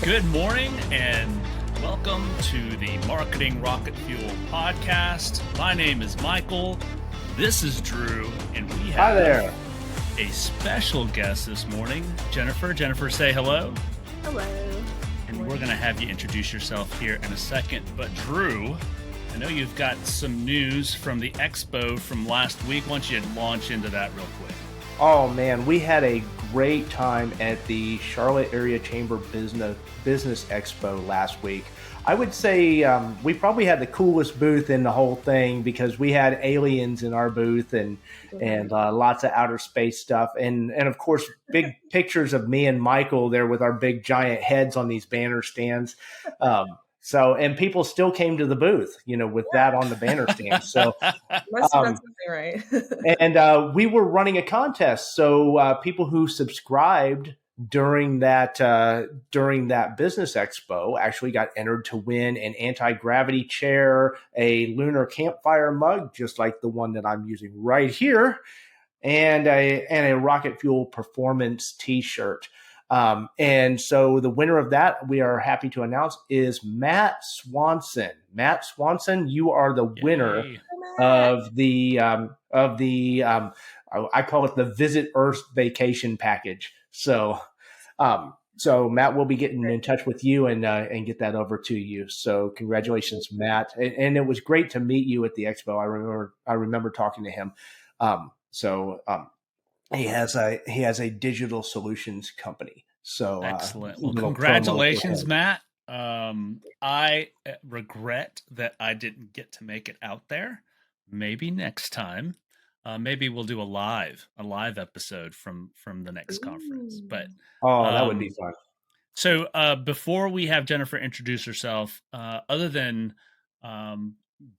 Good morning and welcome to the Marketing Rocket Fuel podcast. My name is Michael. This is Drew, and we have a special guest this morning, Jennifer. Jennifer, say hello. Hello. And we're going to have you introduce yourself here in a second. But Drew, I know you've got some news from the expo from last week. Why don't you launch into that real quick? Oh man, we had a great time at the Charlotte Area Chamber Business Expo last week. I would say we probably had the coolest booth in the whole thing because we had aliens in our booth and lots of outer space stuff and of course big pictures of me and Michael there with our big giant heads on these banner stands. And people still came to the booth, with that on the banner stand. So must have done something right. and we were running a contest. So people who subscribed during that business expo actually got entered to win an anti-gravity chair, a lunar campfire mug, just like the one that I'm using right here, and a Rocket Fuel Performance t-shirt. And so the winner of that, we are happy to announce, is Matt Swanson. Matt Swanson, you are the winner of the I call it the Visit Earth Vacation package. So Matt will be getting in touch with you and get that over to you. So congratulations, Matt. And it was great to meet you at the expo. I remember talking to him. He has a digital solutions company. So excellent. Well, congratulations, Matt. I regret that I didn't get to make it out there. Maybe next time. Maybe we'll do a live episode from the next conference. But that would be fun. So before we have Jennifer introduce herself, other than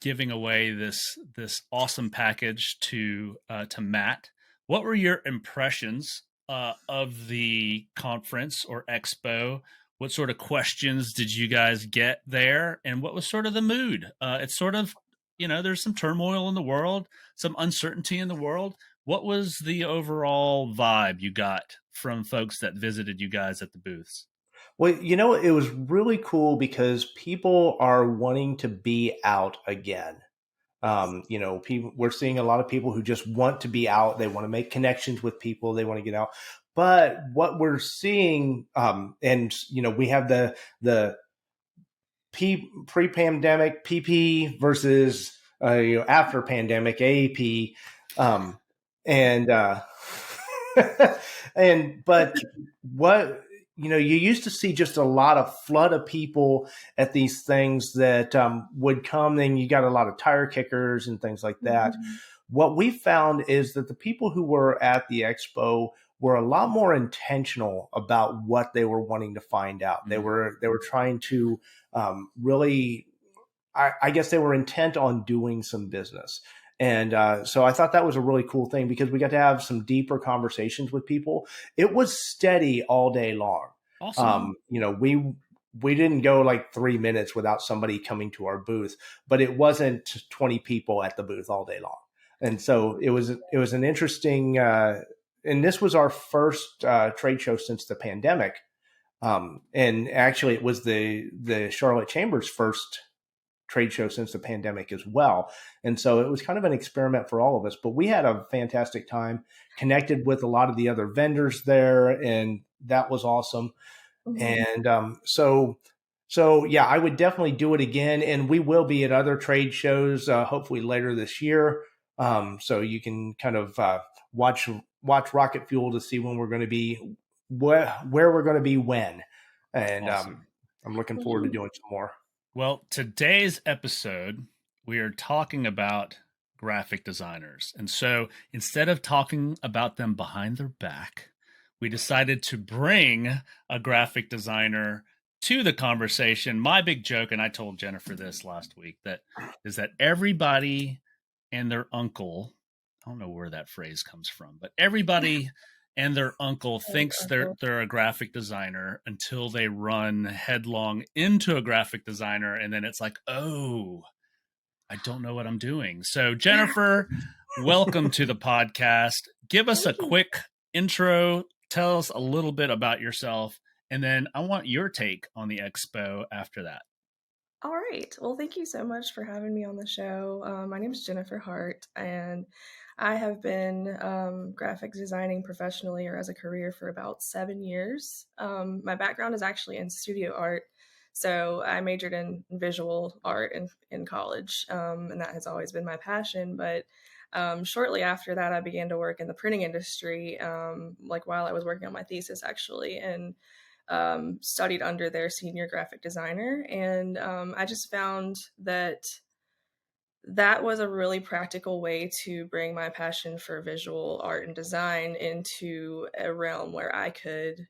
giving away this awesome package to Matt, what were your impressions of the conference or expo? What sort of questions did you guys get there? And what was sort of the mood? It's sort of, there's some turmoil in the world, some uncertainty in the world. What was the overall vibe you got from folks that visited you guys at the booths? Well, it was really cool because people are wanting to be out again. We're seeing a lot of people who just want to be out. They want to make connections with people. They want to get out. But what we're seeing, we have the pre-pandemic PP versus after pandemic AAP, but what you used to see just a lot of flood of people at these things that would come. Then you got a lot of tire kickers and things like that. Mm-hmm. What we found is that the people who were at the expo were a lot more intentional about what they were wanting to find out. Mm-hmm. They were trying to really, I guess they were intent on doing some business. And so I thought that was a really cool thing because we got to have some deeper conversations with people. It was steady all day long. Awesome. We didn't go like 3 minutes without somebody coming to our booth, but it wasn't 20 people at the booth all day long. And so it was an interesting, and this was our first trade show since the pandemic. And actually it was the Charlotte Chamber's first trade show since the pandemic as well. And so it was kind of an experiment for all of us, but we had a fantastic time, connected with a lot of the other vendors there, and that was awesome. Mm-hmm. And so yeah, I would definitely do it again, and we will be at other trade shows, hopefully later this year. So you can kind of watch Rocket Fuel to see when we're going to be, where we're going to be when. And awesome. I'm looking forward to doing some more. Well, today's episode, we are talking about graphic designers. And so instead of talking about them behind their back, we decided to bring a graphic designer to the conversation. My big joke, and I told Jennifer this last week, is that everybody and their uncle, I don't know where that phrase comes from, but everybody and their uncle thinks they're a graphic designer until they run headlong into a graphic designer. And then it's like, oh, I don't know what I'm doing. So Jennifer, welcome to the podcast. Give us a quick intro. Tell us a little bit about yourself and then I want your take on the expo after that. All right. Well, thank you so much for having me on the show. My name is Jennifer Hart, and I have been graphic designing professionally or as a career for about 7 years. My background is actually in studio art. So I majored in visual art in college, and that has always been my passion. But shortly after that, I began to work in the printing industry, like while I was working on my thesis, actually. And studied under their senior graphic designer. And I just found that that was a really practical way to bring my passion for visual art and design into a realm where I could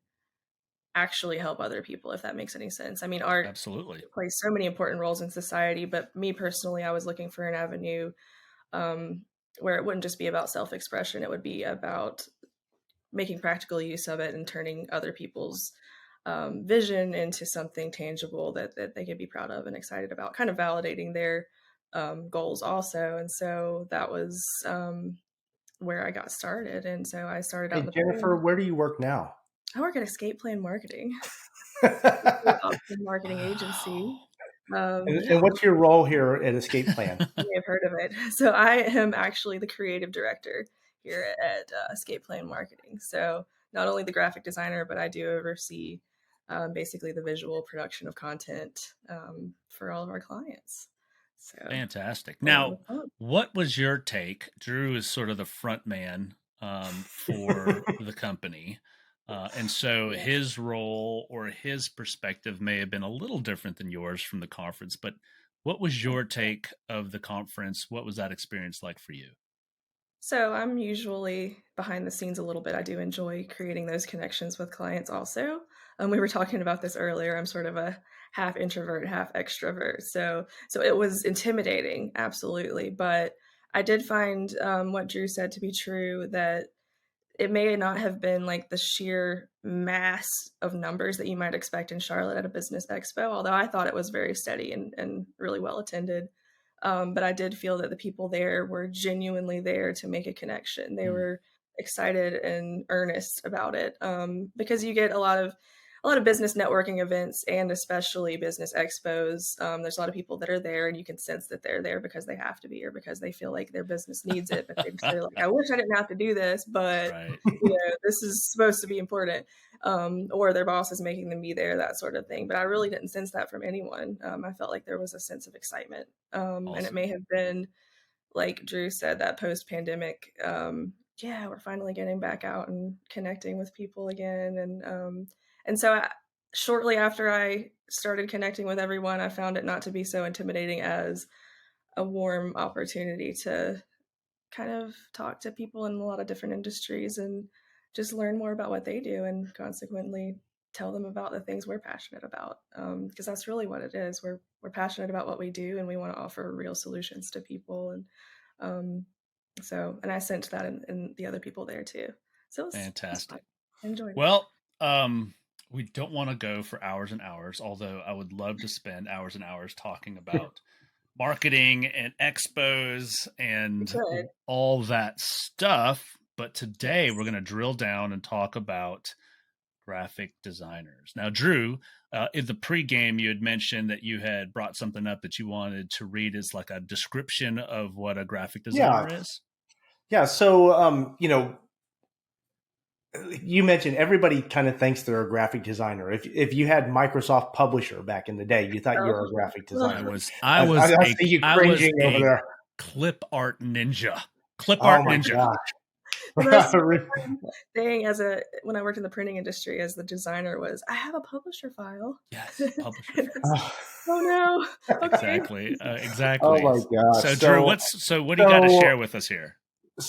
actually help other people, if that makes any sense. I mean, art Absolutely. plays so many important roles in society, but me personally, I was looking for an avenue um, where it wouldn't just be about self-expression, it would be about making practical use of it and turning other people's vision into something tangible that they could be proud of and excited about, kind of validating their goals also. And so that was where I got started. And so I started out in Hey, the Jennifer, where do you work now? I work at Escape Plan Marketing, and, marketing agency. Yeah, and what's your role here at Escape Plan? you may have heard of it. So I am actually the creative director here at Escape Plan Marketing. So not only the graphic designer, but I do oversee basically the visual production of content for all of our clients. So Fantastic. a lot Now, of fun. what was your take? Drew is sort of the front man for the company. And so Yeah. his role or his perspective may have been a little different than yours from the conference, but what was your take of the conference? What was that experience like for you? So I'm usually behind the scenes a little bit. I do enjoy creating those connections with clients also. We were talking about this earlier. I'm sort of a half introvert, half extrovert. So it was intimidating, absolutely. But I did find what Drew said to be true, that it may not have been like the sheer mass of numbers that you might expect in Charlotte at a business expo, although I thought it was very steady and really well attended. But I did feel that the people there were genuinely there to make a connection. They Mm, were excited and earnest about it, because you get a lot of business networking events and especially business expos. There's a lot of people that are there, and you can sense that they're there because they have to be or because they feel like their business needs it. But they're like, I wish I didn't have to do this, but right. this is supposed to be important. Or their boss is making them be there, that sort of thing. But I really didn't sense that from anyone. I felt like there was a sense of excitement. And it Awesome. may have been, like Drew said, that post pandemic, yeah, we're finally getting back out and connecting with people again. And so shortly after I started connecting with everyone, I found it not to be so intimidating as a warm opportunity to kind of talk to people in a lot of different industries and just learn more about what they do, and consequently tell them about the things we're passionate about, because that's really what it is. We're passionate about what we do, and we want to offer real solutions to people. And um, and I sensed that in the other people there too. So it was fun. Fantastic. I enjoyed it. Well, we don't want to go for hours and hours, although I would love to spend hours and hours talking about marketing and expos and Good. all that stuff. But today we're Yes. going to drill down and talk about graphic designers. Now, Drew, in the pregame, you had mentioned that you had brought something up that you wanted to read as like a description of what a graphic Yeah. designer is. Yeah. So, you mentioned everybody kind of thinks they're a graphic designer. If you had Microsoft Publisher back in the day, you thought you were a Oh, graphic ugh. I designer. was I, I I, was I a see you I was cringing over a there. clip art ninja. Clip Oh art my ninja. The most gosh. thing when I worked in the printing industry as the designer was, I have a publisher file. Yes, publisher And file. it's, oh no. Okay. Exactly. Oh Exactly. my gosh. So Drew, what do you got to So share with us here?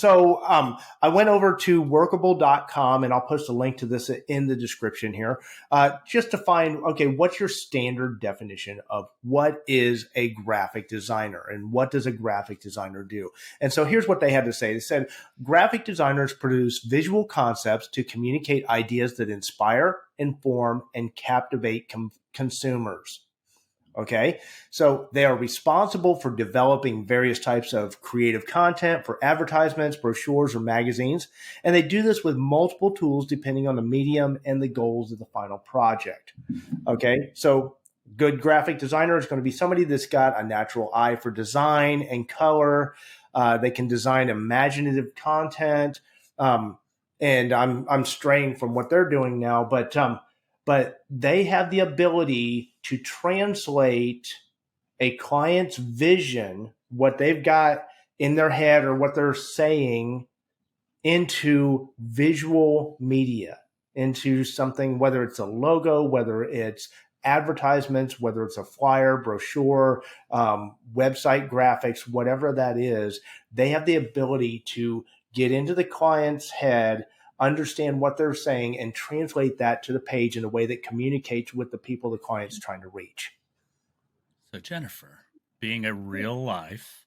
I went over to workable.com, and I'll post a link to this in the description here, just to find, okay, what's your standard definition of what is a graphic designer and what does a graphic designer do? And so here's what they had to say. They said, graphic designers produce visual concepts to communicate ideas that inspire, inform, and captivate consumers. Okay. So they are responsible for developing various types of creative content for advertisements, brochures, or magazines. And they do this with multiple tools depending on the medium and the goals of the final project. Okay. So good graphic designer is going to be somebody that's got a natural eye for design and color. They can design imaginative content. And I'm straying from what they're doing now, but they have the ability to translate a client's vision, what they've got in their head or what they're saying, into visual media, into something, whether it's a logo, whether it's advertisements, whether it's a flyer, brochure, website graphics, whatever that is. They have the ability to get into the client's head, understand what they're saying, and translate that to the page in a way that communicates with the people the client's trying to reach. So Jennifer, being a real life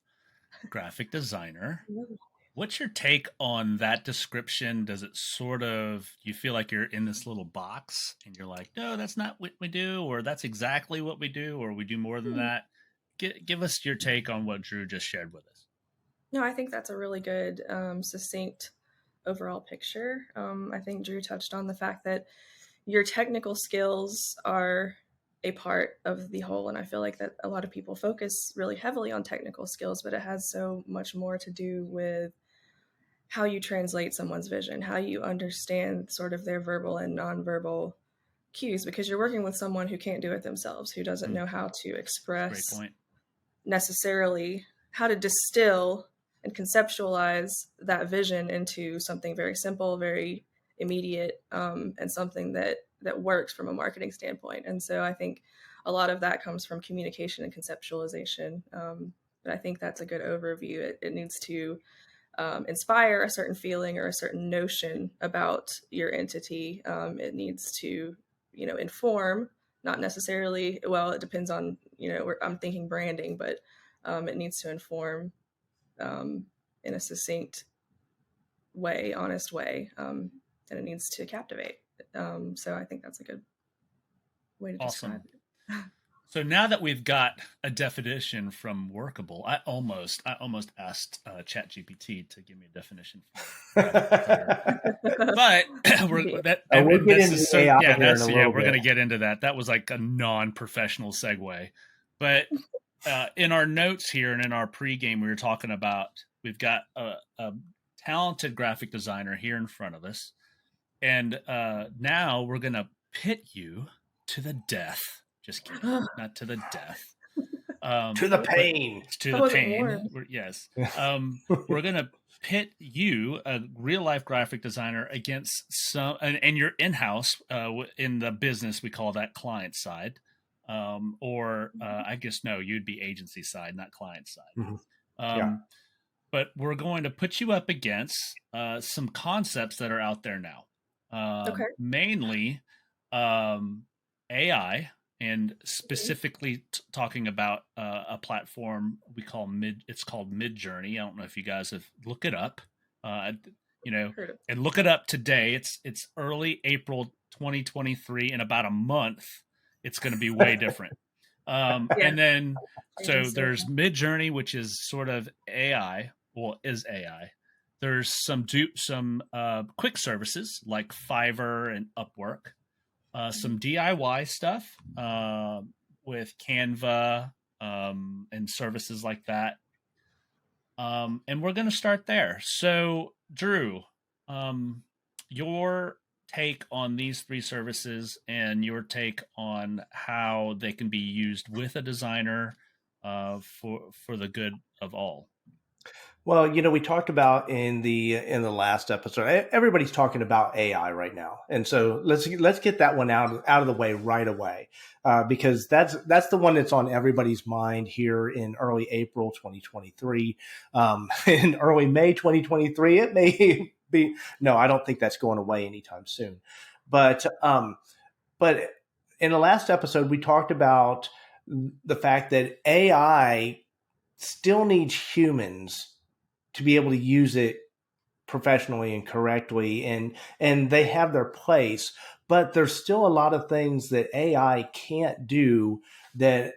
graphic designer, what's your take on that description? Does it sort of, you feel like you're in this little box and you're like, no, that's not what we do, or that's exactly what we do, or we do more than that? Give us your take on what Drew just shared with us. No, I think that's a really good, succinct overall picture. I think Drew touched on the fact that your technical skills are a part of the whole. And I feel like that a lot of people focus really heavily on technical skills, but it has so much more to do with how you translate someone's vision, how you understand sort of their verbal and nonverbal cues, because you're working with someone who can't do it themselves, who doesn't know how to express Great point. necessarily how to distill and conceptualize that vision into something very simple, very immediate, and something that works from a marketing standpoint. And so I think a lot of that comes from communication and conceptualization. But I think that's a good overview. It needs to inspire a certain feeling or a certain notion about your entity. It needs to, inform, not necessarily, well, it depends on, I'm thinking branding, but it needs to inform in a succinct way, honest way, and it needs to captivate. So I think that's a good way to describe it. So now that we've got a definition from Workable, I almost asked ChatGPT to give me a definition. But we're going to get into that. That was like a non-professional segue. But in our notes here and in our pregame, we were talking about we've got a talented graphic designer here in front of us, and now we're going to pit you to the death. Just kidding, not to the death. To the pain. To the pain. Yes. We're going to pit you, a real life graphic designer, against some, and you're in-house in the business. We call that client side. I guess, no, you'd be agency side, not client side. Mm-hmm. But we're going to put you up against some concepts that are out there now. Mainly AI, and specifically talking about a platform we call it's called Midjourney. I don't know if you guys have looked it up, and look it up today. It's early April 2023. In about a month, it's going to be way different. And then, so there's Midjourney, which is sort of AI, is AI. There's some quick services like Fiverr and Upwork. Some DIY stuff with Canva and services like that. And we're going to start there. So, Drew, your take on these three services and your take on how they can be used with a designer for the good of all. Well, we talked about in the last episode, everybody's talking about AI right now. And so let's get that one out of the way right away, because that's the one that's on everybody's mind here in early April 2023. In early May 2023, it may be, no, I don't think that's going away anytime soon. But in the last episode, we talked about the fact that AI still needs humans to be able to use it professionally and correctly, and they have their place, but there's still a lot of things that AI can't do that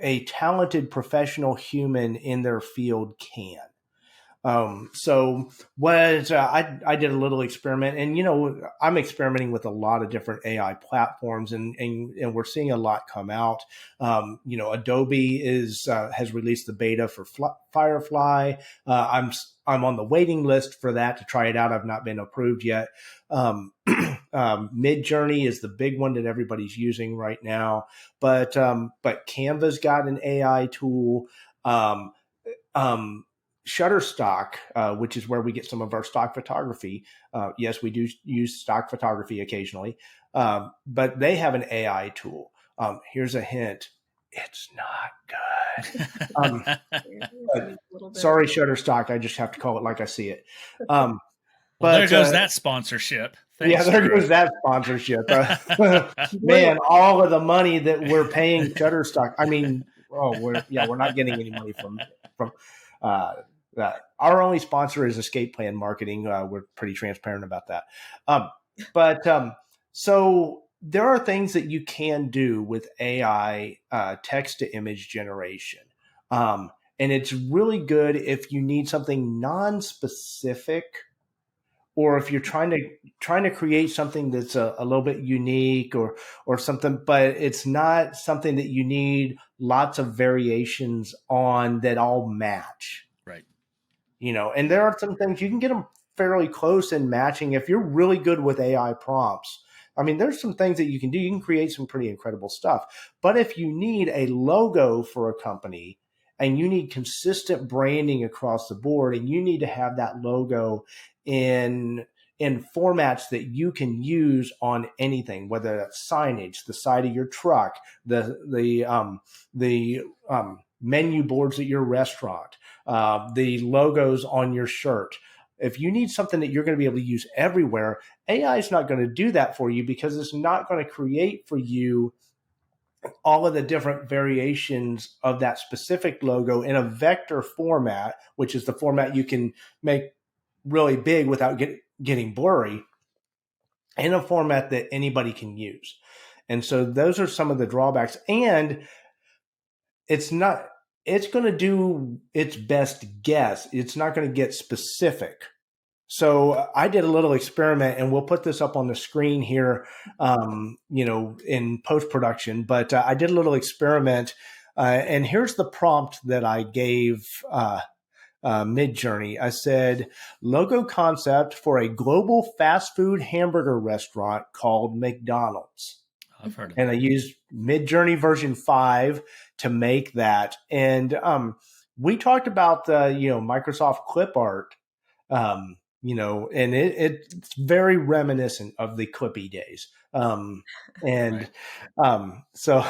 a talented professional human in their field can. So what I did a little experiment, and I'm experimenting with a lot of different AI platforms, and we're seeing a lot come out. Adobe has released the beta for Firefly. I'm on the waiting list for that to try it out. I've not been approved yet. Midjourney is the big one that everybody's using right now, but Canva's got an AI tool. Um, um, Shutterstock, which is where we get some of our stock photography. Yes, we do use stock photography occasionally, but they have an AI tool. Here's a hint: it's not good. Sorry, Shutterstock. I just have to call it like I see it. Well, there goes that sponsorship. Thanks, there goes that sponsorship. Man, all of the money that we're paying Shutterstock. I mean, we're not getting any money from that. Our only sponsor is Escape Plan Marketing. We're pretty transparent about that. So there are things that you can do with AI text to image generation. And it's really good if you need something non-specific, or if you're trying to create something that's a little bit unique or something, but it's not something that you need lots of variations on that all match. Right. And there are some things you can get them fairly close in matching if you're really good with AI prompts. I mean, there's some things that you can do. You can create some pretty incredible stuff. But if you need a logo for a company and you need consistent branding across the board, and you need to have that logo in formats that you can use on anything, whether that's signage, the side of your truck, the menu boards at your restaurant, the logos on your shirt. If you need something that you're going to be able to use everywhere, AI is not going to do that for you, because it's not going to create for you all of the different variations of that specific logo in a vector format, which is the format you can make really big without getting blurry, in a format that anybody can use. And so those are some of the drawbacks. And it's going to do its best guess. It's not going to get specific. So I did a little experiment, and we'll put this up on the screen here, in post-production, but I did a little experiment, and here's the prompt that I gave Midjourney. I said, logo concept for a global fast food hamburger restaurant called McDonald's. I've heard of and that. I used Midjourney version 5 to make that. And we talked about Microsoft clip art, and it's very reminiscent of the Clippy days. So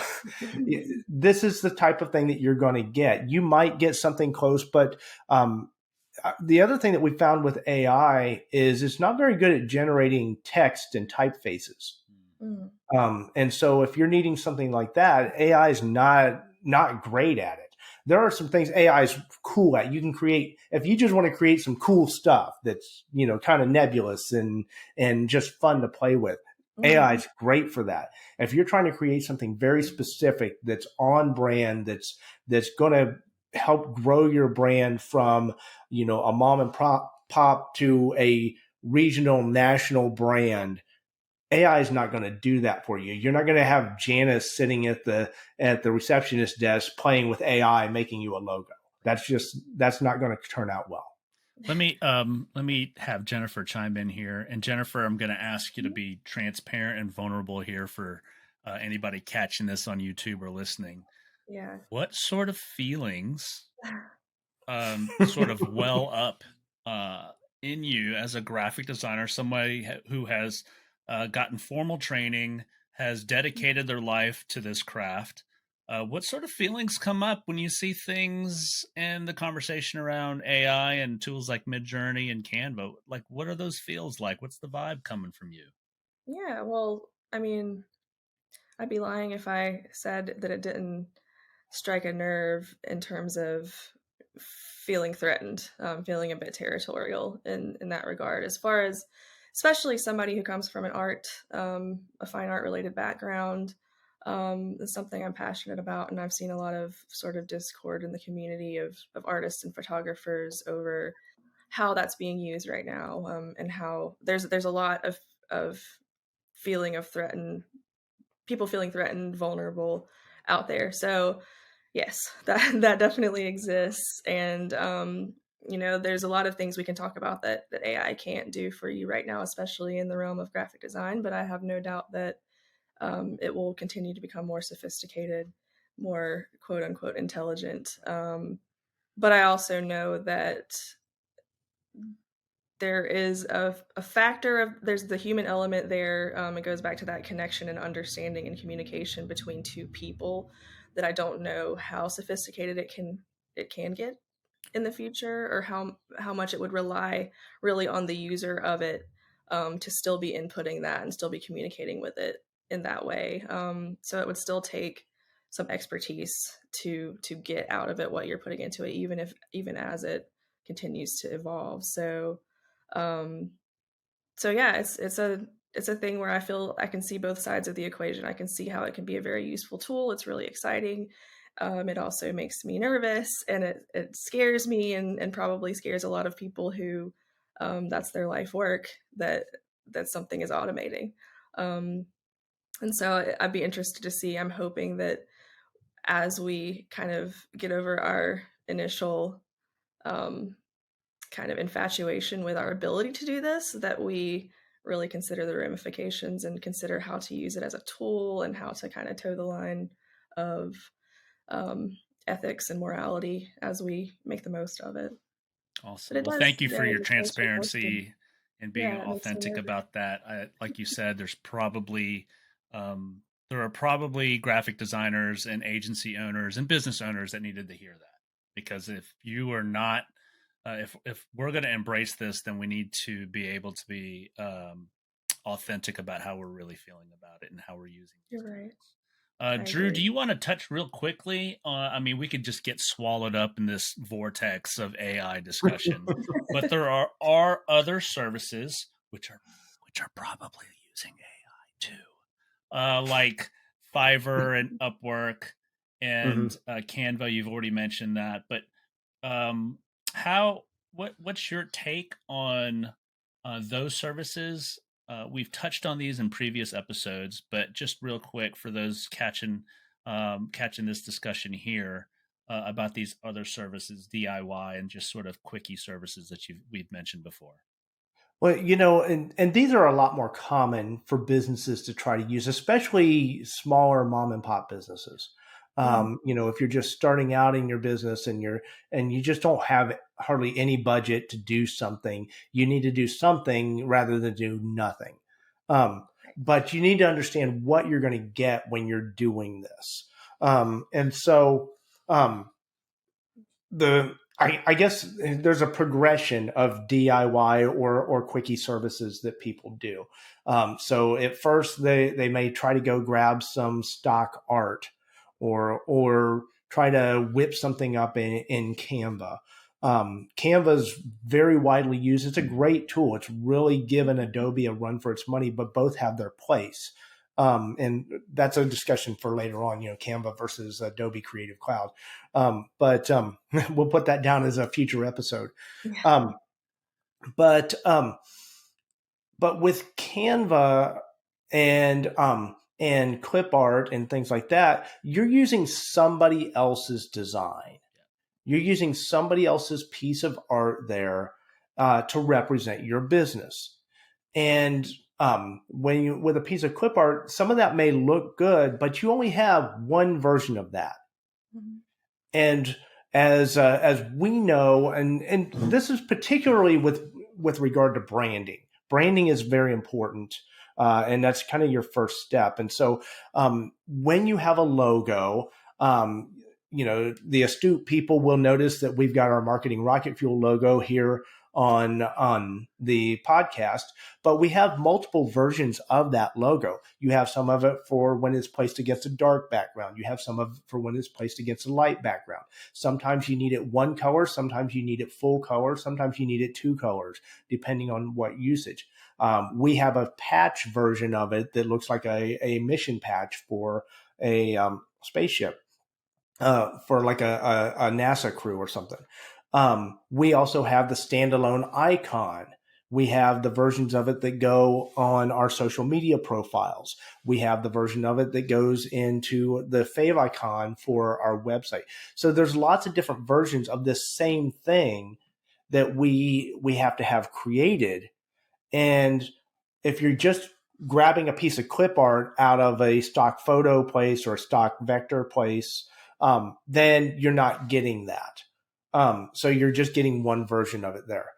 this is the type of thing that you're going to get. You might get something close, but the other thing that we found with AI is it's not very good at generating text and typefaces. And so if you're needing something like that, AI is not great at it. There are some things AI is cool at. You can create, if you just want to create some cool stuff that's, kind of nebulous and just fun to play with, AI is great for that. If you're trying to create something very specific that's on brand, that's going to help grow your brand from, a mom and pop to a regional, national brand, AI is not going to do that for you. You're not going to have Janice sitting at the receptionist desk playing with AI, making you a logo. That's not going to turn out well. Let me have Jennifer chime in here. And Jennifer, I'm going to ask you to be transparent and vulnerable here for anybody catching this on YouTube or listening. Yeah. What sort of feelings sort of well up in you as a graphic designer, somebody who has gotten formal training, has dedicated their life to this craft? What sort of feelings come up when you see things in the conversation around AI and tools like Midjourney and Canva? Like, what are those feels like? What's the vibe coming from you? Yeah, well, I mean, I'd be lying if I said that it didn't strike a nerve in terms of feeling threatened, feeling a bit territorial in that regard. As far as, especially somebody who comes from an art, a fine art related background, is something I'm passionate about, and I've seen a lot of sort of discord in the community of artists and photographers over how that's being used right now, and how there's a lot of feeling of threatened, people feeling threatened, vulnerable out there. So yes, that definitely exists, and there's a lot of things we can talk about that AI can't do for you right now, especially in the realm of graphic design. But I have no doubt that it will continue to become more sophisticated, more quote unquote intelligent. But I also know that there is a factor of, there's the human element there. It goes back to that connection and understanding and communication between two people that I don't know how sophisticated it can get in the future, or how much it would rely really on the user of it, to still be inputting that and still be communicating with it in that way. So it would still take some expertise to get out of it what you're putting into it, even as it continues to evolve. Um, so yeah, it's a thing where I feel I can see both sides of the equation. I can see how it can be a very useful tool. It's really exciting. It also makes me nervous, and it scares me, and probably scares a lot of people who, that's their life work, that something is automating. Um, and so I'd be interested to see. I'm hoping that as we kind of get over our initial, um, kind of infatuation with our ability to do this, that we really consider the ramifications and consider how to use it as a tool, and how to kind of toe the line of, um, ethics and morality as we make the most of it. But Awesome. it Well, does, thank you yeah, for your it makes me emotional. transparency and being Yeah, it makes me authentic nervous. about that. Like you said, um, there are probably graphic designers and agency owners and business owners that needed to hear that, because if you are not, if we're going to embrace this, then we need to be able to be authentic about how we're really feeling about it and how we're using these You're right. tools. I Drew, do agree. you want to touch real quickly? I mean, we could just get swallowed up in this vortex of AI discussion, but there are other services which are probably using AI too, like Fiverr and Upwork Mhm. and Canva. You've already mentioned that, but um, how what's your take on those services? We've touched on these in previous episodes, but just real quick for those catching this discussion here about these other services, DIY, and just sort of quickie services that we've mentioned before. Well, and these are a lot more common for businesses to try to use, especially smaller mom and pop businesses. Mhm. If you're just starting out in your business and you just don't have hardly any budget to do something, you need to do something rather than do nothing. But you need to understand what you're going to get when you're doing this. And so, I guess there's a progression of DIY or quickie services that people do. So at first they may try to go grab some stock art or try to whip something up in Canva. Canva is very widely used. It's a great tool. It's really given Adobe a run for its money, but both have their place. And that's a discussion for later on, Canva versus Adobe Creative Cloud. But we'll put that down as a future episode. Yeah. Um, but but with Canva and clip art and things like that, you're using somebody else's design. You're using somebody else's piece of art there to represent your business. And when you with a piece of clip art, some of that may look good, but you only have one version of that. Mhm. And as we know, and this is particularly with regard to branding. Branding is very important, and that's kind of your first step. And so, when you have a logo, the astute people will notice that we've got our marketing rocket fuel logo here on the podcast, but we have multiple versions of that logo. You have some of it for when it's placed against a dark background. You have some of it for when it's placed against a light background. Sometimes you need it one color. Sometimes you need it full color. Sometimes you need it two colors, depending on what usage. We have a patch version of it that looks like a mission patch for a spaceship, for like a NASA crew or something. We also have the standalone icon. We have the versions of it that go on our social media profiles. We have the version of it that goes into the fave icon for our website. So there's lots of different versions of this same thing that we have to have created. And if you're just grabbing a piece of clip art out of a stock photo place or a stock vector place, then you're not getting that. So you're just getting one version of it there.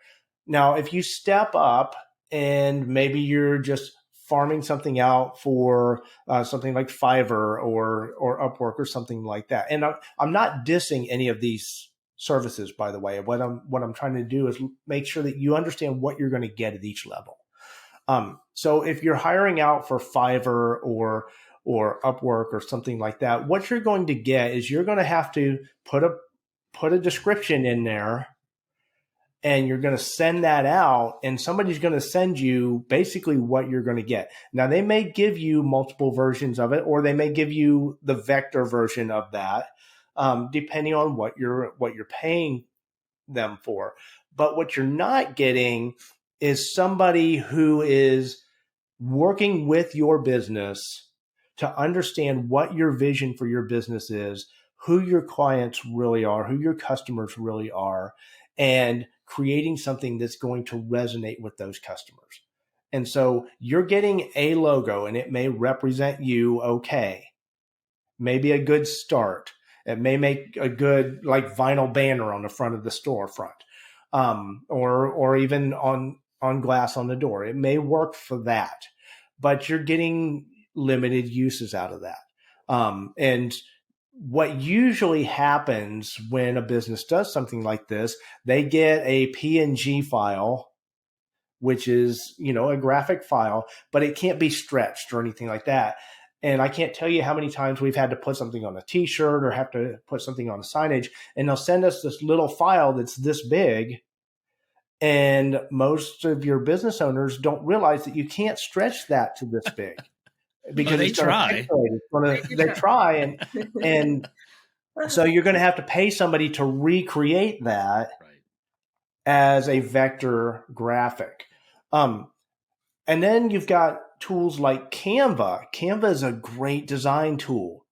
Now, if you step up and maybe you're just farming something out for something like Fiverr or Upwork or something like that, and I'm not dissing any of these services, by the way. What I'm trying to do is make sure that you understand what you're going to get at each level. So if you're hiring out for Fiverr or Upwork or something like that, what you're going to get is you're going to have to put a description in there, and you're going to send that out, and somebody's going to send you basically what you're going to get. Now, they may give you multiple versions of it, or they may give you the vector version of that, depending on what you're paying them for. But what you're not getting is somebody who is working with your business to understand what your vision for your business is, who your clients really are, who your customers really are, and creating something that's going to resonate with those customers. And so you're getting a logo, and it may represent you okay, maybe a good start. It may make a good like vinyl banner on the front of the storefront, or even on glass on the door. It may work for that, but you're getting limited uses out of that. And what usually happens when a business does something like this, they get a PNG file, which is, a graphic file, but it can't be stretched or anything like that. And I can't tell you how many times we've had to put something on a t-shirt or have to put something on a signage, and they'll send us this little file that's this big. And most of your business owners don't realize that you can't stretch that to this big because they it's going to try. pixelate. They try. And so you're going to have to pay somebody to recreate that as a vector graphic. And then you've got tools like Canva. Canva is a great design tool,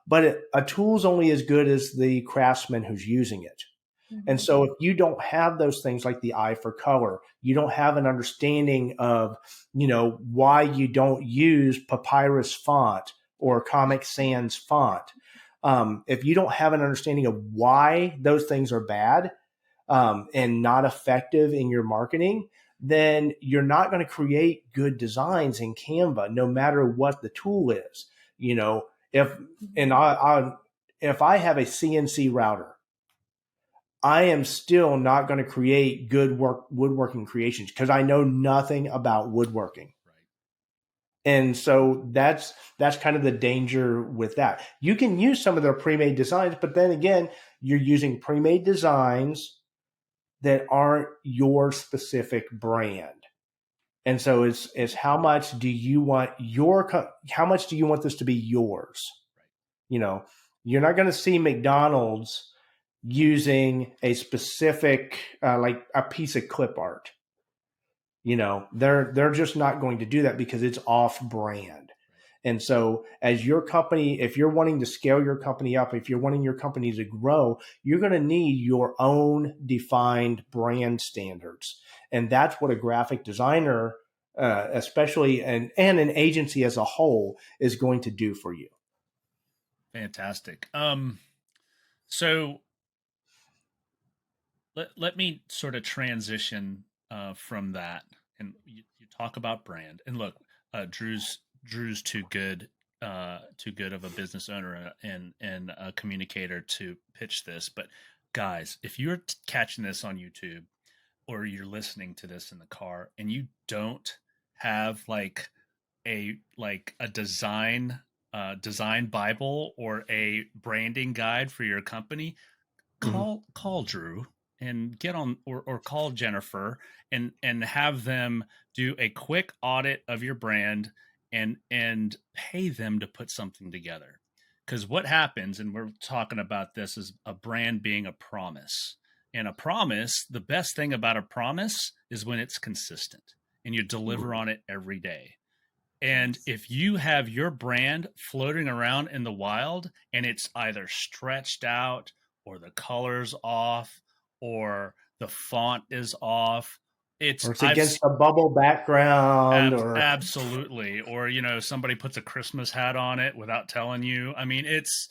but a tool's only as good as the craftsman who's using it. Mm-hmm. And so if you don't have those things like the eye for color, you don't have an understanding of, why you don't use Papyrus font or Comic Sans font. If you don't have an understanding of why those things are bad and not effective in your marketing, then you're not going to create good designs in Canva, no matter what the tool is. If I have a CNC router, I am still not going to create good woodworking creations because I know nothing about woodworking. And so that's kind of the danger with that. You can use some of their pre-made designs, but then again, you're using pre-made designs that aren't your specific brand. And so it's how much do you want how much do you want this to be yours? You're not going to see McDonald's using a specific like a piece of clip art. They're just not going to do that because it's off brand. And so as your company, if you're wanting to scale your company up, if you're wanting your company to grow, you're going to need your own defined brand standards. And that's what a graphic designer, especially and an agency as a whole, is going to do for you. Fantastic. So let me sort of transition from that, and you talk about brand. And look, Drew's too good of a business owner and a communicator to pitch this. But guys, if you're catching this on YouTube or you're listening to this in the car and you don't have a design Bible or a branding guide for your company, call Drew and get on, or call Jennifer and have them do a quick audit of your brand and pay them to put something together. Because what happens, and we're talking about this, is a brand being a promise. And a promise, the best thing about a promise is when it's consistent and you deliver on it every day. And if you have your brand floating around in the wild and it's either stretched out or the color's off or the font is off, or it's against a bubble background, or absolutely, or somebody puts a Christmas hat on it without telling you. I mean, it's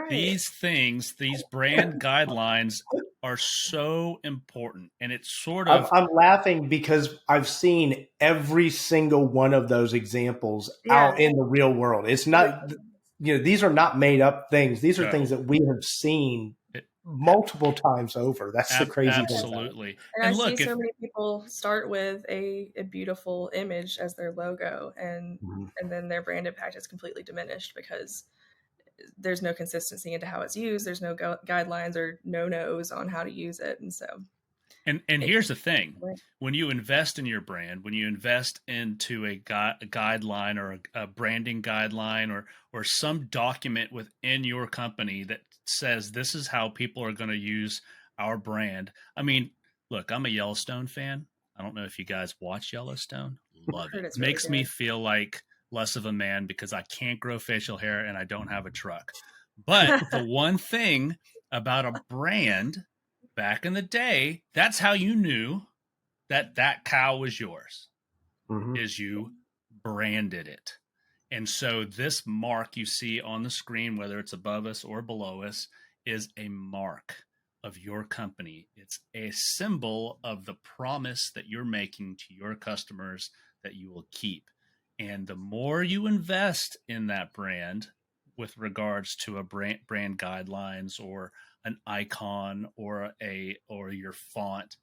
these things, these brand guidelines are so important, and it's sort of. I'm laughing because I've seen every single one of those examples out in the real world. It's not, these are not made up things. These are things that we have seen multiple times over. That's the crazy thing. Absolutely. And I see so many people start with a beautiful image as their logo, and then their brand impact is completely diminished because there's no consistency into how it's used. There's no guidelines or no-nos on how to use it. And so, and here's the thing: when you invest in your brand, when you invest into a guideline or a branding guideline or some document within your company that says this is how people are going to use our brand. I mean, look, I'm a Yellowstone fan. I don't know if you guys watch Yellowstone. Love it. It makes me feel like less of a man because I can't grow facial hair and I don't have a truck. But the one thing about a brand back in the day, that's how you knew that cow was yours, is you branded it. And so this mark you see on the screen, whether it's above us or below us, is a mark of your company. It's a symbol of the promise that you're making to your customers that you will keep. And the more you invest in that brand with regards to a brand guidelines or an icon or your font,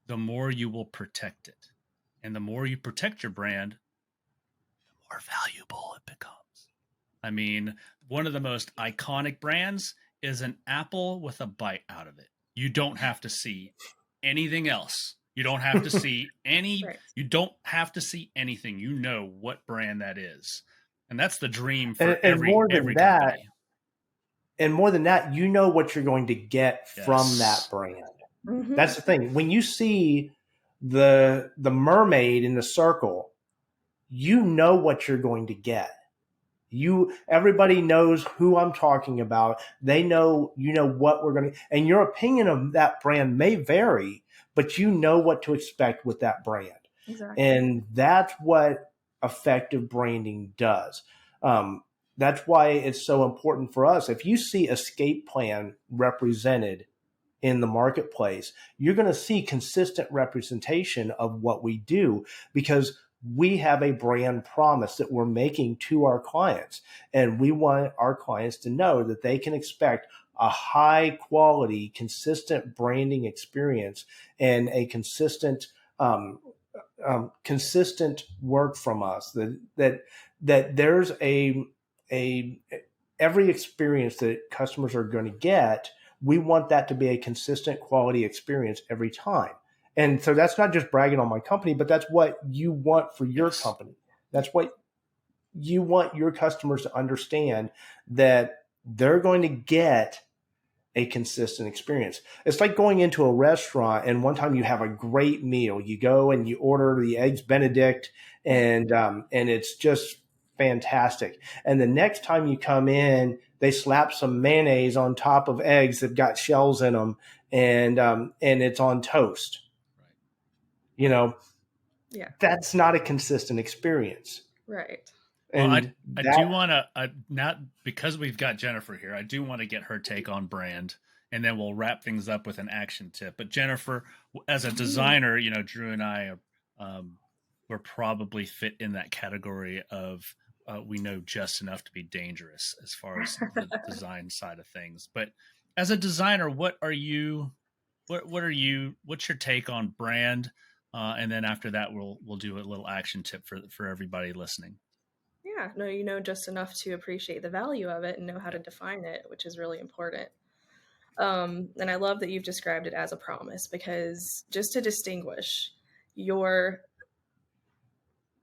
the more you will protect it. And the more you protect your brand, the more valuable it becomes. I mean, one of the most iconic brands is an apple with a bite out of it. You don't have to see anything else. You don't have to see you don't have to see anything. You know what brand that is. And that's the dream for every company. And more than that, you know what you're going to get from that brand. That's the thing. When you see the mermaid in the circle, you know what you're going to get. Everybody knows who I'm talking about. They know, what we're going to, and your opinion of that brand may vary, but you know what to expect with that brand. Exactly. And that's what effective branding does. That's why it's so important for us. If you see Escape Plan represented in the marketplace, you're going to see consistent representation of what we do because we have a brand promise that we're making to our clients. And we want our clients to know that they can expect a high quality, consistent branding experience and a consistent work from us, that there's every experience that customers are going to get, we want that to be a consistent quality experience every time. And so that's not just bragging on my company, but that's what you want for your company. That's what you want your customers to understand, that they're going to get a consistent experience. It's like going into a restaurant and one time you have a great meal. You go and you order the eggs Benedict and it's just fantastic. And the next time you come in, they slap some mayonnaise on top of eggs that got shells in them, and it's on toast. That's not a consistent experience. Right. And well, I do want to, not because we've got Jennifer here, I do want to get her take on brand, and then we'll wrap things up with an action tip. But Jennifer, as a designer, Drew and I we're probably fit in that category of we know just enough to be dangerous as far as the design side of things. But as a designer, what are you What's your take on brand? And then after that, we'll do a little action tip for everybody listening. Yeah, no, you know just enough to appreciate the value of it and know how to Yeah. define it, which is really important. And I love that you've described it as a promise, because just to distinguish, your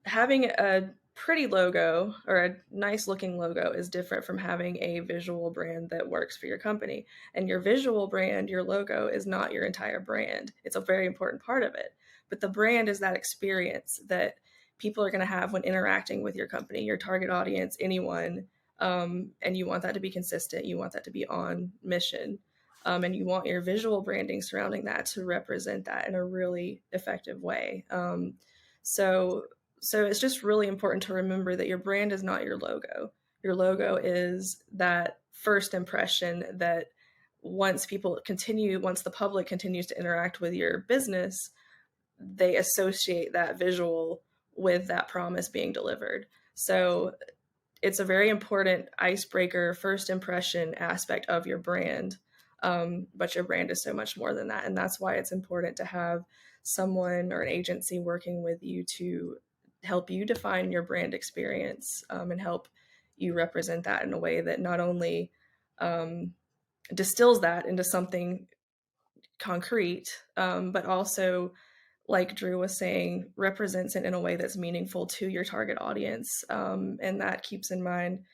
having a pretty logo or a nice looking logo is different from having a visual brand that works for your company. And your visual brand, your logo, is not your entire brand. It's a very important part of it. But the brand is that experience that people are going to have when interacting with your company, your target audience, anyone. And you want that to be consistent. You want that to be on mission. And you want your visual branding surrounding that to represent that in a really effective way. So so it's just really important to remember that your brand is not your logo. Your logo is that first impression that once the public continues to interact with your business, they associate that visual with that promise being delivered. So it's a very important icebreaker, first impression aspect of your brand. But your brand is so much more than that. And that's why it's important to have someone or an agency working with you to help you define your brand experience, and help you represent that in a way that not only um, distills that into something concrete, but also, like Drew was saying, represents it in a way that's meaningful to your target audience. And that keeps in mind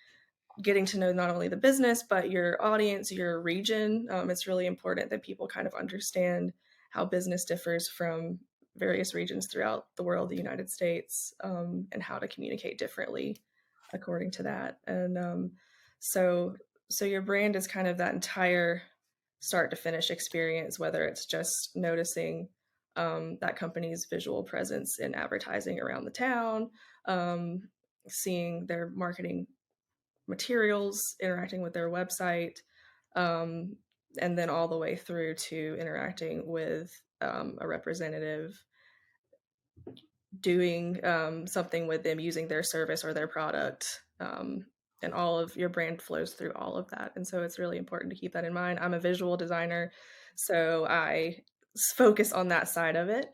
getting to know not only the business, but your audience, your region. It's really important that people kind of understand how business differs from various regions throughout the world, the United States, and how to communicate differently according to that. And so, so your brand is kind of that entire start to finish experience, whether it's just noticing that company's visual presence in advertising around the town, seeing their marketing materials, interacting with their website, um, and then all the way through to interacting with a representative, doing something with them, using their service or their product. And all of your brand flows through all of that. And so it's really important to keep that in mind. I'm a visual designer, so I focus on that side of it.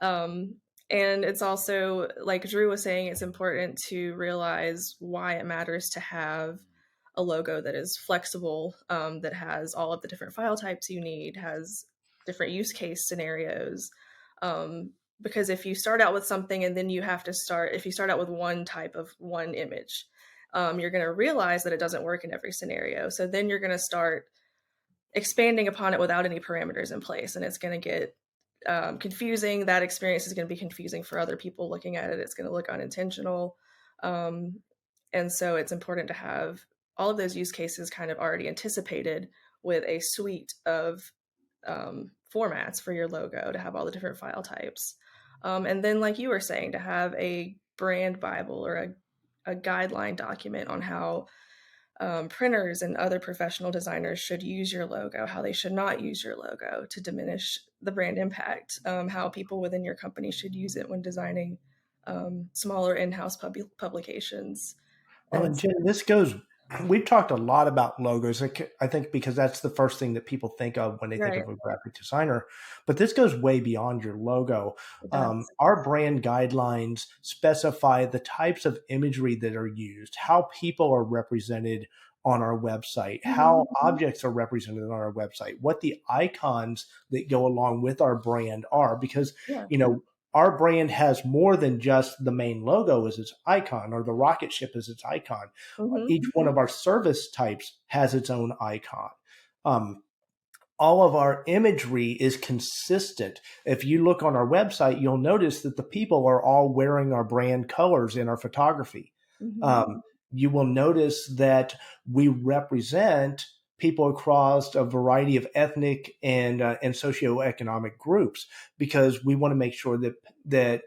Um, and it's also, like Drew was saying, it's important to realize why it matters to have a logo that is flexible, that has all of the different file types you need, has different use case scenarios. Um, because if you start out with something and then if you start out with one type of one image, you're going to realize that it doesn't work in every scenario. So then you're going to start expanding upon it without any parameters in place, and it's going to get confusing. That experience is going to be confusing for other people looking at it. It's going to look unintentional. Um, and so it's important to have all of those use cases kind of already anticipated with a suite of formats for your logo, to have all the different file types. And then, like you were saying, to have a brand Bible or a guideline document on how printers and other professional designers should use your logo, how they should not use your logo to diminish the brand impact, how people within your company should use it when designing smaller in-house publications. Well, And and so, Jen, we've talked a lot about logos. I think because that's the first thing that people think of when they think right, of a graphic designer. But this goes way beyond your logo. it does. Our brand guidelines specify the types of imagery that are used, how people are represented on our website, Mm-hmm. how objects are represented on our website, what the icons that go along with our brand are. Because, Yeah. you know, our brand has more than just the main logo as its icon or the rocket ship as its icon. Mm-hmm. Each one of our service types has its own icon. Um, all of our imagery is consistent. If you look on our website, you'll notice that the people are all wearing our brand colors in our photography. Mm-hmm. Um, you will notice that we represent people across a variety of ethnic and socioeconomic groups, because we want to make sure that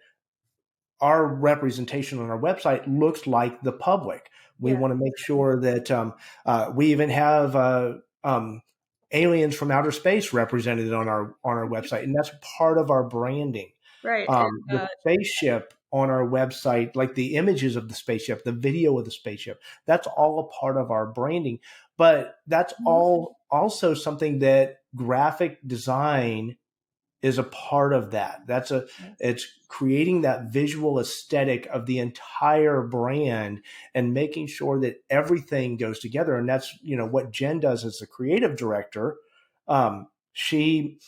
our representation on our website looks like the public. We Yeah. want to make sure that we even have aliens from outer space represented on our website, and that's part of our branding. Right. The spaceship on our website, like the images of the spaceship, the video of the spaceship, that's all a part of our branding. But that's Mhm. all also something that graphic design is a part of that. It's creating that visual aesthetic of the entire brand and making sure that everything goes together. And that's, what Jen does as the creative director. She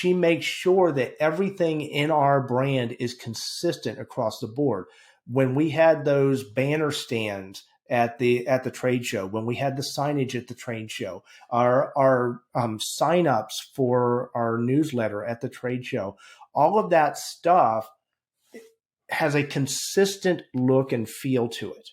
makes sure that everything in our brand is consistent across the board. When we had those banner stands at the trade show, when we had the signage at the trade show, our signups for our newsletter at the trade show, all of that stuff has a consistent look and feel to it.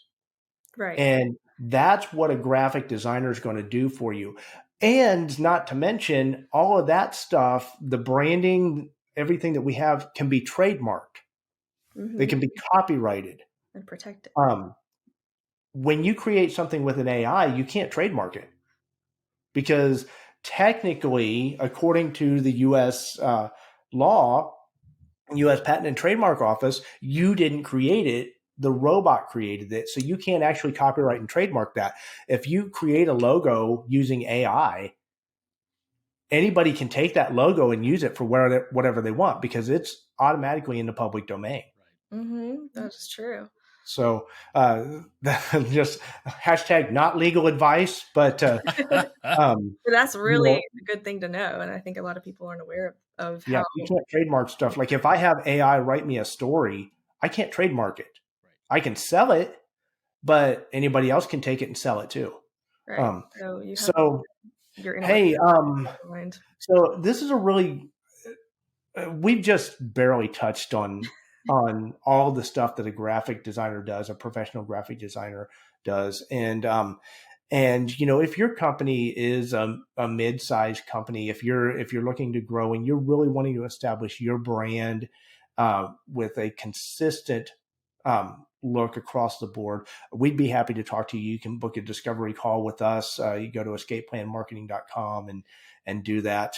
Right. And that's what a graphic designer is going to do for you. And not to mention all of that stuff, the branding, everything that we have can be trademarked. Mm-hmm. They can be copyrighted and protected. When you create something with an AI, you can't trademark it because technically, according to the U.S. Law, U.S. Patent and Trademark Office, you didn't create it. The robot created it. So you can't actually copyright and trademark that. If you create a logo using AI, anybody can take that logo and use it for whatever they want because it's automatically in the public domain. Mm-hmm. That's true. So just hashtag not legal advice, but that's really a good thing to know. And I think a lot of people aren't aware of how. Yeah, you can't trademark stuff. Like if I have AI write me a story, I can't trademark it. I can sell it, but anybody else can take it and sell it too. Right. So you have your mind. So this is a really we've just barely touched on all the stuff that a graphic designer does, a professional graphic designer does, and if your company is a mid-sized company, if you're looking to grow and you're really wanting to establish your brand with a consistent look across the board, we'd be happy to talk to you. You can book a discovery call with us. You go to escapeplanmarketing.com and do that.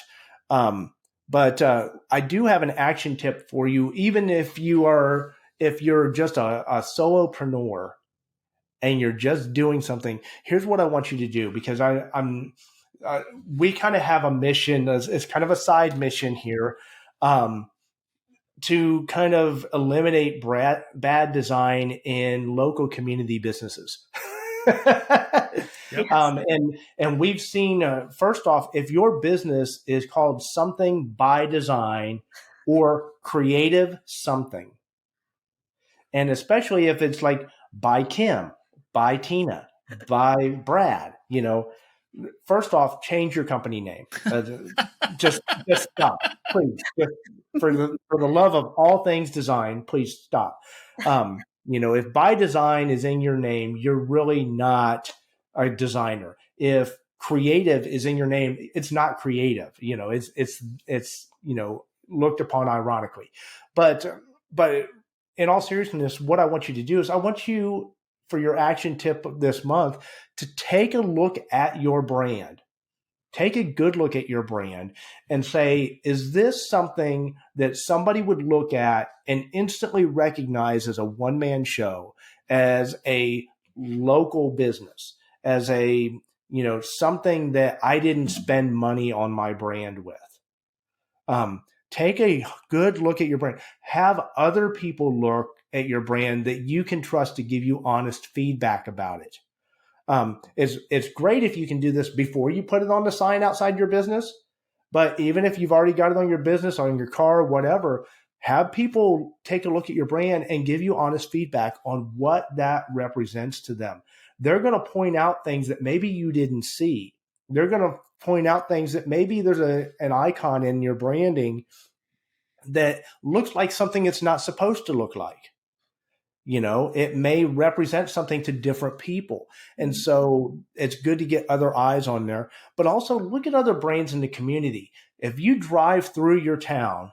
But I do have an action tip for you. Even if you're just a solopreneur and you're just doing something, here's what I want you to do, because we kind of have a mission as kind of a side mission here, to kind of eliminate bad design in local community businesses. Yep. And we've seen, first off, if your business is called something by design or creative something, and especially if it's like by Kim, by Tina, by Brad, first off, change your company name. Just stop, please. For the love of all things design, please stop. If by design is in your name, you're really not a designer. If creative is in your name, it's not creative. It's looked upon ironically. But in all seriousness, what I want you to do is I want you, for your action tip this month, to take a look at your brand. Take a good look at your brand and say, is this something that somebody would look at and instantly recognize as a one-man show, as a local business, as a, something that I didn't spend money on my brand with? Take a good look at your brand. Have other people look at your brand that you can trust to give you honest feedback about it. It's great if you can do this before you put it on the sign outside your business. But even if you've already got it on your business, on your car, whatever, have people take a look at your brand and give you honest feedback on what that represents to them. They're going to point out things that maybe you didn't see. They're going to point out things that maybe there's an icon in your branding that looks like something it's not supposed to look like. It may represent something to different people. And so it's good to get other eyes on there, but also look at other brands in the community. If you drive through your town,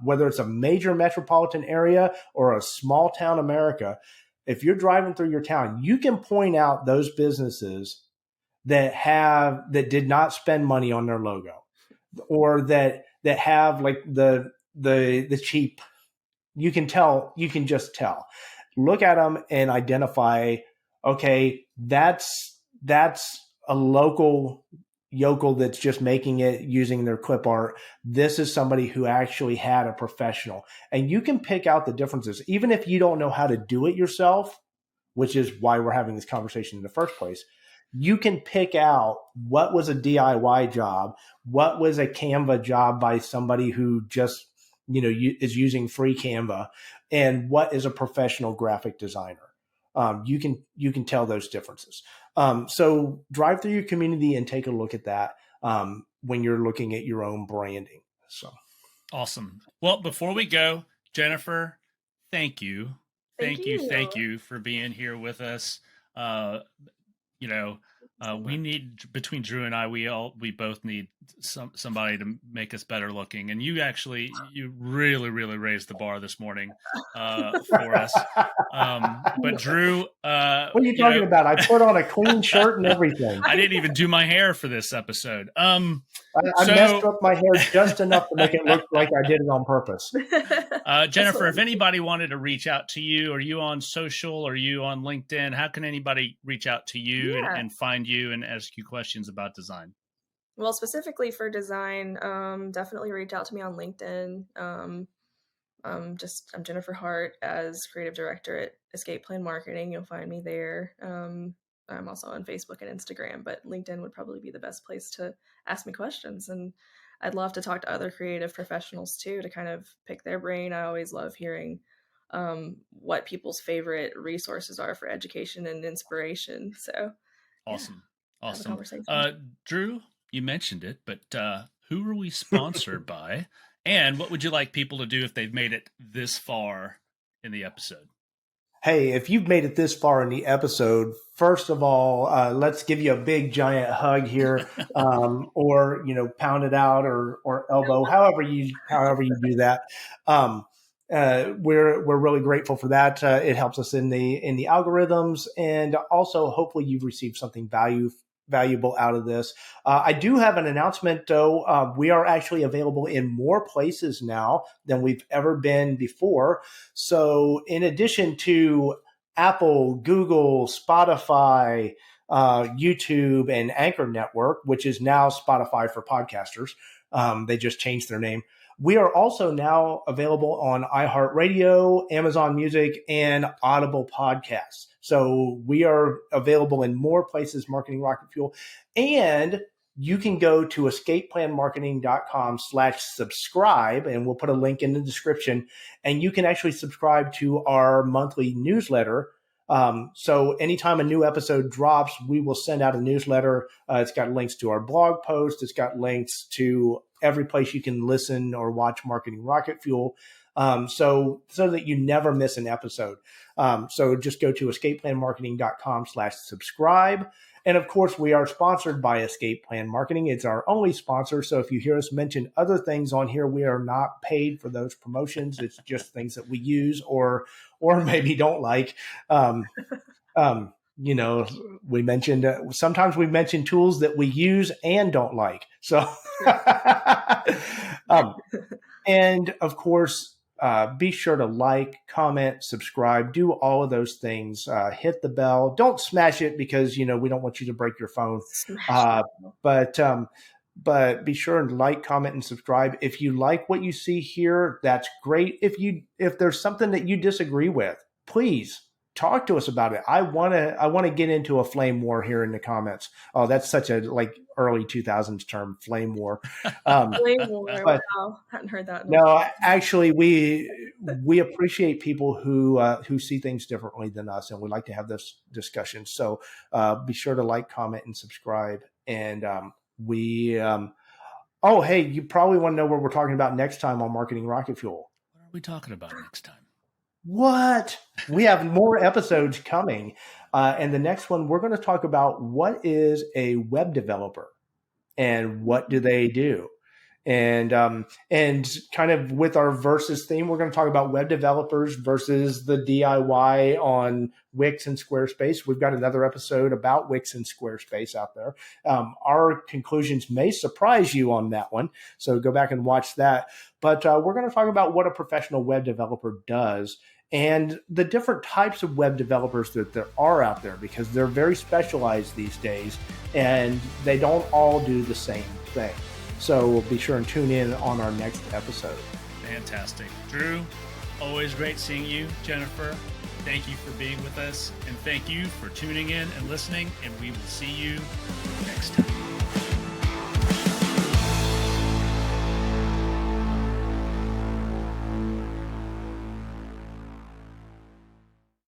whether it's a major metropolitan area or a small town America, if you're driving through your town, you can point out those businesses that did not spend money on their logo, or that have like the cheap. You can just tell. Look at them and identify, okay, that's a local yokel that's just making it using their clip art. This is somebody who actually had a professional, and you can pick out the differences, even if you don't know how to do it yourself, which is why we're having this conversation in the first place. You can pick out what was a DIY job, what was a Canva job by somebody who just, is using free Canva, and what is a professional graphic designer. You can tell those differences. So drive through your community and take a look at that when you're looking at your own branding. So awesome. Well, before we go, Jennifer, thank you. Thank you for being here with us. We need, between Drew and I, we both need somebody to make us better looking. And you really, really raised the bar this morning for us. But Drew, what are you talking about? I put on a clean shirt and everything. I didn't even do my hair for this episode. I messed up my hair just enough to make it look like I did it on purpose. Jennifer, if anybody wanted to reach out to you, are you on social? Are you on LinkedIn? How can anybody reach out to you and find you and ask you questions about design? Well, specifically for design, definitely reach out to me on LinkedIn. I'm Jennifer Hart as creative director at Escape Plan Marketing. You'll find me there. I'm also on Facebook and Instagram, but LinkedIn would probably be the best place to ask me questions. And I'd love to talk to other creative professionals too, to kind of pick their brain. I always love hearing what people's favorite resources are for education and inspiration. So awesome. Yeah, awesome. Drew, you mentioned it, but who are we sponsored by? And what would you like people to do if they've made it this far in the episode? Hey, if you've made it this far in the episode, first of all, let's give you a big giant hug here, or pound it out or elbow, however you do that. We're really grateful for that. It helps us in the algorithms, and also hopefully you've received something valuable out of this. I do have an announcement though. We are actually available in more places now than we've ever been before. So in addition to Apple, Google, Spotify, YouTube, and Anchor Network, which is now Spotify for podcasters, they just changed their name. We are also now available on iHeartRadio, Amazon Music, and Audible Podcasts. So we are available in more places, Marketing Rocket Fuel. And you can go to escapeplanmarketing.com/subscribe, and we'll put a link in the description. And you can actually subscribe to our monthly newsletter. So anytime a new episode drops, we will send out a newsletter. It's got links to our blog post. It's got links to every place you can listen or watch Marketing Rocket Fuel, so that you never miss an episode. So just go to escapeplanmarketing.com/subscribe. And of course, we are sponsored by Escape Plan Marketing. It's our only sponsor. So if you hear us mention other things on here, we are not paid for those promotions. It's just things that we use or maybe don't like. We mentioned sometimes we mention tools that we use and don't like. So, and of course, be sure to like, comment, subscribe, do all of those things. Hit the bell. Don't smash it because we don't want you to break your phone. But be sure and like, comment, and subscribe. If you like what you see here, that's great. If there's something that you disagree with, please talk to us about it. I want to get into a flame war here in the comments. Oh, that's such a early 2000s term, flame war. Flame war. Wow, hadn't heard that. No, actually, we appreciate people who see things differently than us, and we like to have this discussion. So be sure to like, comment, and subscribe. And oh, hey, you probably want to know what we're talking about next time on Marketing Rocket Fuel. What are we talking about next time? What? We have more episodes coming. And the next one, we're going to talk about what is a web developer and what do they do. And kind of with our versus theme, we're going to talk about web developers versus the DIY on Wix and Squarespace. We've got another episode about Wix and Squarespace out there. Our conclusions may surprise you on that one, so go back and watch that. But we're going to talk about what a professional web developer does and the different types of web developers that there are out there, because they're very specialized these days and they don't all do the same thing. So be sure and tune in on our next episode. Fantastic. Drew, always great seeing you. Jennifer, thank you for being with us, and thank you for tuning in and listening, and we will see you next time.